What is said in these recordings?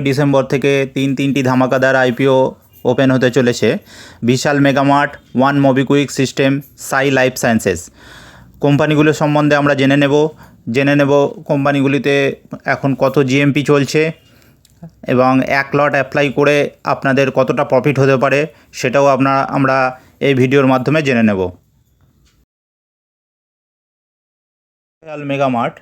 December থেকে তিনটি ধামাকাদার IPO open হতে চলেছে। বিশাল মেগামার্ট, ওয়ান মোবিকুইক সিস্টেম, সাই লাইফ সায়েন্সেস। কোম্পানিগুলো সম্বন্ধে আমরা জেনে নেব কোম্পানিগুলিতে এখন কত জিএমপি চলছে এবং এক লট অ্যাপ্লাই করে আপনাদের কতটা প্রফিট হতে পারে সেটাও আমরা এই ভিডিওর মাধ্যমে জেনে নেব। বিশাল মেগামার্ট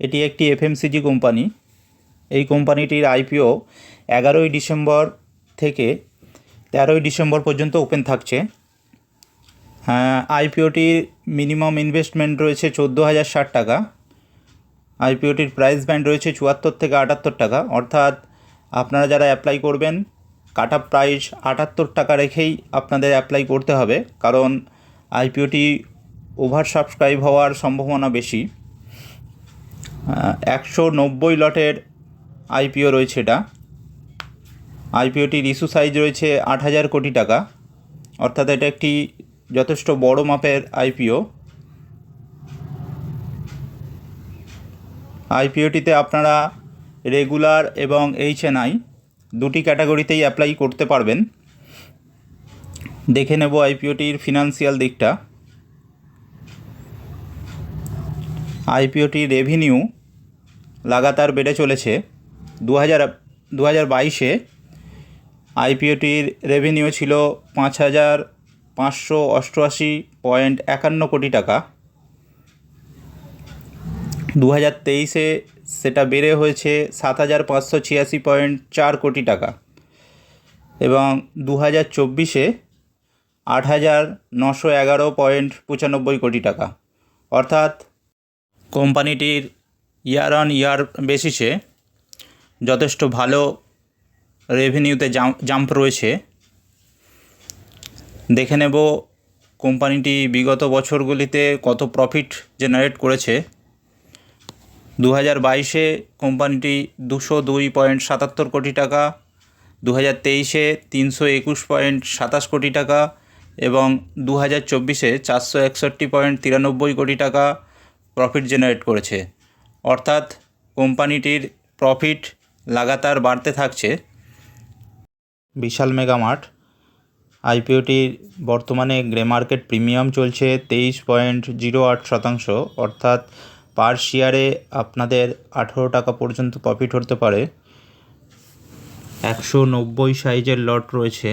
এটি একটি এফএমসিজি কোম্পানি। এই কোম্পানিটির আইপিও 11ই ডিসেম্বর থেকে 13ই ডিসেম্বর পর্যন্ত ওপেন থাকছে। আইপিওটির মিনিমাম ইনভেস্টমেন্ট রয়েছে 14,060 টাকা। আইপিওটির প্রাইস ব্যান্ড রয়েছে 74 থেকে 78 টাকা, অর্থাৎ আপনারা যারা অ্যাপ্লাই করবেন কাট অফ প্রাইস 78 টাকা রেখেই আপনাদের অ্যাপ্লাই করতে হবে, কারণ আইপিওটি ওভার সাবস্ক্রাইব হওয়ার সম্ভাবনা বেশি। 190 লটের আইপিও রয়েছে এটা। আইপিওটির ইস্যু সাইজ রয়েছে 8,000 কোটি টাকা, অর্থাৎ এটা একটি যথেষ্ট বড় মাপের আইপিও। আইপিওটিতে আপনারা রেগুলার এবং এইচএনআই দুটি ক্যাটাগরিতেই অ্যাপ্লাই করতে পারবেন। দেখে নেব আইপিওটির ফিনান্সিয়াল দিকটা। আইপিওটির রেভিনিউ লাগাতার বেড়ে চলেছে। 2022-এ আইপিওটির রেভিনিউ ছিল 5,588.51 কোটি টাকা। 2023-এ সেটা বেড়ে হয়েছে 7,586.4 কোটি টাকা এবং 2024-এ 8,911.95 কোটি টাকা, অর্থাৎ কোম্পানিটির ইয়ার অন ইয়ার বেসিসে যথেষ্ট ভালো রেভিনিউতে জাম্প রয়েছে। দেখে নেব কোম্পানিটি বিগত বছরগুলিতে কত প্রফিট জেনারেট করেছে। 2022-এ কোম্পানিটি 202.77 কোটি টাকা, 2023-এ 321.27 কোটি টাকা এবং 2024-এ 461.93 কোটি টাকা প্রফিট জেনারেট করেছে, অর্থাৎ কোম্পানিটির প্রফিট লাগাতার বাড়তে থাকছে। বিশাল মেগামার্ট আইপিওটির বর্তমানে গ্রে মার্কেট প্রিমিয়াম চলছে 23.08%, অর্থাৎ পার শেয়ারে আপনাদের 18 টাকা পর্যন্ত প্রফিট হতে পারে। 190 সাইজের লট রয়েছে।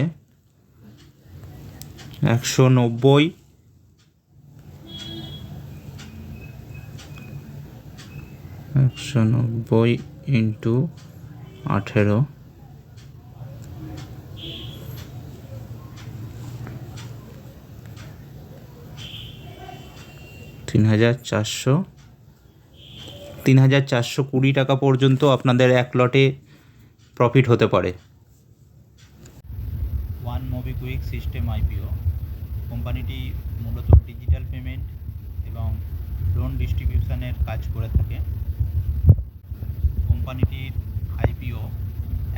190 ইন্টু 18, 3,420 টাকা পর্যন্ত আপনাদের এক লটে প্রফিট হতে পারে। ওয়ান মোবিকুইক সিস্টেম আইপিও কোম্পানিটি মূলত ডিজিটাল পেমেন্ট এবং লোন ডিস্ট্রিবিউশনের কাজ করে থাকে। কোম্পানিটির আইপিও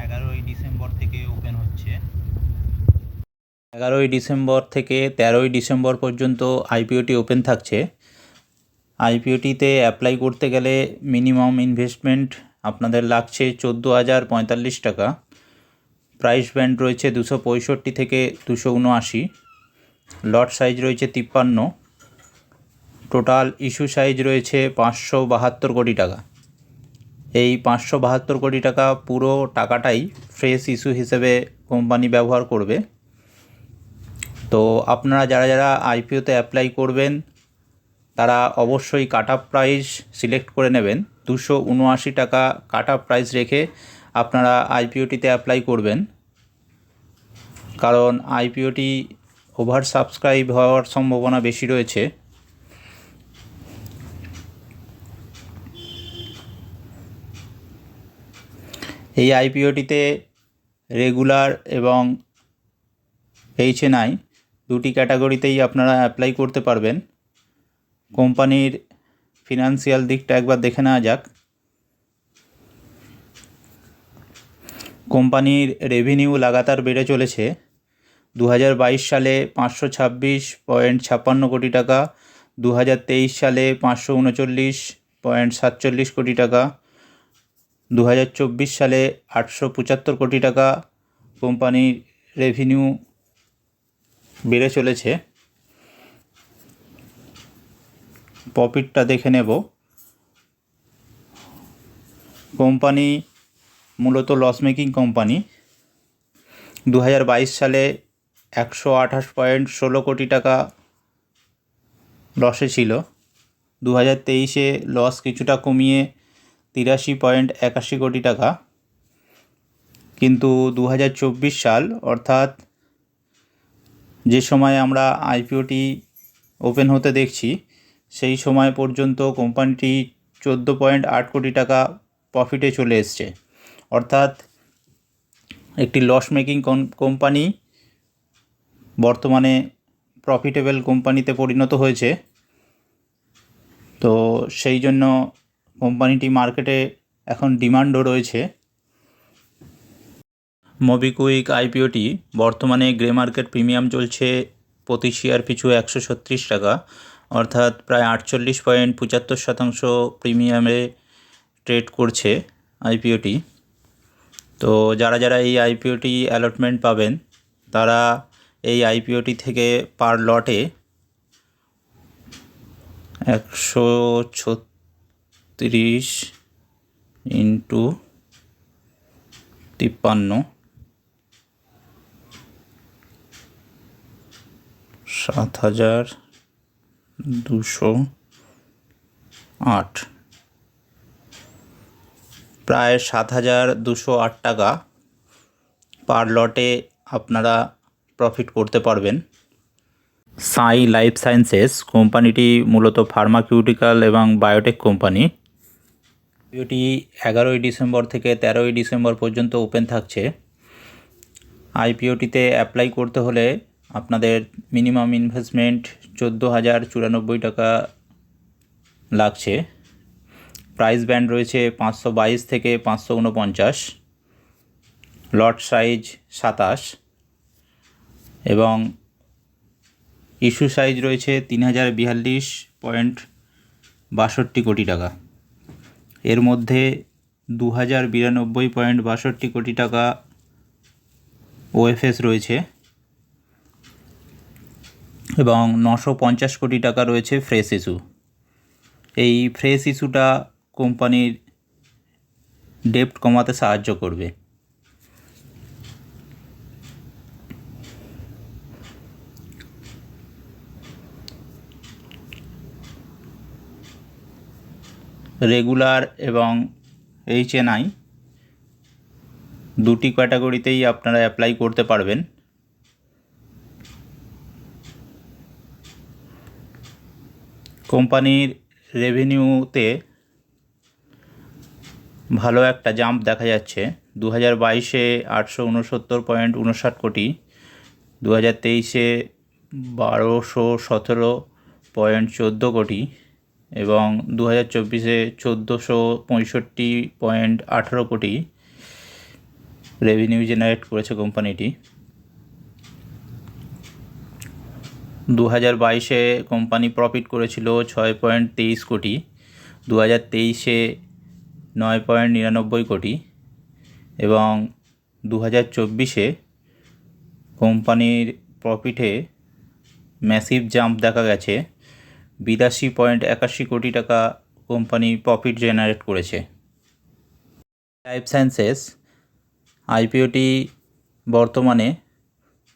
11ই ডিসেম্বর থেকে ওপেন হচ্ছে। 11ই ডিসেম্বর থেকে 13ই ডিসেম্বর পর্যন্ত আইপিওটি ওপেন থাকছে। আইপিওটিতে অ্যাপ্লাই করতে গেলে মিনিমাম ইনভেস্টমেন্ট আপনাদের লাগছে 14,045 টাকা। প্রাইস ব্যান্ড রয়েছে 265 থেকে 279। লট সাইজ রয়েছে 53। টোটাল ইস্যু সাইজ রয়েছে 572 কোটি টাকা। এই 572 কোটি টাকা পুরো টাকাটাই ফ্রেশ ইস্যু হিসেবে কোম্পানি ব্যবহার করবে। তো আপনারা যারা আইপিওতে অ্যাপ্লাই করবেন তারা অবশ্যই কাট অফ প্রাইস সিলেক্ট করে নেবেন। 279 টাকা কাট অফ প্রাইস রেখে আপনারা আইপিওটিতে অ্যাপ্লাই করবেন, কারণ আইপিওটি ওভার সাবস্ক্রাইব হওয়ার সম্ভাবনা বেশি রয়েছে। এই আইপিওটিতে রেগুলার এবং এইচএনআই দুটি ক্যাটাগরিতেই আপনারা অ্যাপ্লাই করতে পারবেন। কোম্পানির ফিনান্সিয়াল দিকটা একবার দেখে নেওয়া যাক। কোম্পানির রেভিনিউ লাগাতার বেড়ে চলেছে। 2022 সালে 526.56 কোটি টাকা, 2023 সালে 539.47 কোটি টাকা, 2024 সালে 875 কোটি টাকা কোম্পানির রেভিনিউ বেড়ে চলেছে। প্রফিটটা দেখে নেব। কোম্পানি মূলত লস মেকিং কোম্পানি। 2022 সালে 128.16 কোটি টাকা লসে ছিল। 2023-এ লস কিছুটা কমিয়ে 83.81 কোটি টাকা। কিন্তু 2024 সাল অর্থাৎ যে সময় আমরা আইপিওটি ওপেন হতে দেখছি সেই সময় পর্যন্ত কোম্পানিটি 14.8 কোটি টাকা প্রফিটে চলে এসছে। অর্থাৎ একটি লস মেকিং কোম্পানি বর্তমানে প্রফিটেবল কোম্পানিতে পরিণত হয়েছে। তো সেই জন্য কোম্পানিটি মার্কেটে এখন ডিমান্ডও রয়েছে। মোবিকুইক আইপিওটি বর্তমানে গ্রে মার্কেট প্রিমিয়াম চলছে প্রতি শেয়ার পিছু 136 টাকা, অর্থাৎ প্রায় 48.75% প্রিমিয়ামে ট্রেড করছে আইপিওটি। তো যারা এই আইপিওটি অ্যালটমেন্ট পাবেন তারা এই আইপিওটি থেকে পার লটে 136 ইন্টু 53 7,208 প্রায় 7,208 টাকা পার লটে আপনারা প্রফিট করতে পারবেন। সাই লাইফ সায়েন্সেস কোম্পানিটি মূলত ফার্মাকিউটিক্যাল এবং বায়োটেক কোম্পানি। আইপিওটি 11ই ডিসেম্বর থেকে 13ই ডিসেম্বর পর্যন্ত ওপেন থাকছে। আইপিওটিতে অ্যাপ্লাই করতে হলে আপনাদের মিনিমাম ইনভেস্টমেন্ট 14,094 টাকা লাগছে। প্রাইস ব্যান্ড রয়েছে 522 থেকে 549, লট সাইজ 27 এবং ইস্যু সাইজ রয়েছে 3,042.62 কোটি টাকা। এর মধ্যে 2,092.62 কোটি টাকা ওএফএস রয়েছে এবং 950 কোটি টাকা রয়েছে ফ্রেশ ইস্যু। এই ফ্রেশ ইস্যুটা কোম্পানির ডেপ্ট কমাতে সাহায্য করবে। রেগুলার এবং HNI দুটি ক্যাটাগরিতেই আপনারা অ্যাপ্লাই করতে পারবেন। কোম্পানির রেভিনিউতে ভালো একটা জাম্প দেখা যাচ্ছে। 2022-এ 869.59 কোটি, 2023-এ 1,217.14 কোটি এবং 2024-এ 1,465.18 কোটি রেভিনিউ জেনারেট করেছে কোম্পানিটি। 2022-এ কোম্পানি প্রফিট করেছিল 6.23 কোটি, 2023-এ 9.99 কোটি এবং 2024-এ কোম্পানির প্রফিটে ম্যাসিভ জাম্প দেখা গেছে। 82.81 কোটি টাকা কোম্পানি প্রফিট জেনারেট করেছে। লাইফ সায়েন্সেস আইপিওটি বর্তমানে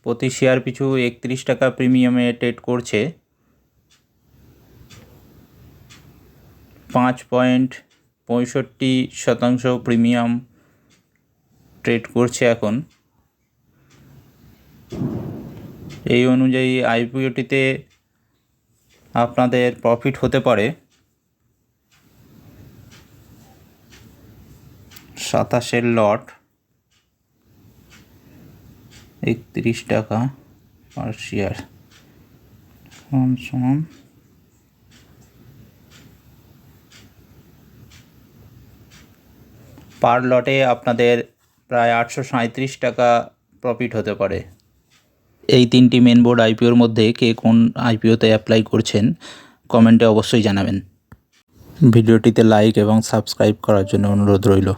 প্রতি শেয়ার পিছু 31 টাকা প্রিমিয়ামে ট্রেড করছে। 5.65% প্রিমিয়াম ট্রেড করছে এখন। এই অনুযায়ী আইপিওটিতে আপনাদের প্রফিট হতে পারে 27 লট 31 টাকা পার শেয়ার সমান পার লটে আপনাদের প্রায় 837 টাকা প্রফিট হতে পারে। এই তিনটি মেন বোর্ড আইপিওর মধ্যে কে কোন আইপিওতে অ্যাপ্লাই করছেন কমেন্টে অবশ্যই জানাবেন। ভিডিওটিতে লাইক এবং সাবস্ক্রাইব করার জন্য অনুরোধ রইল।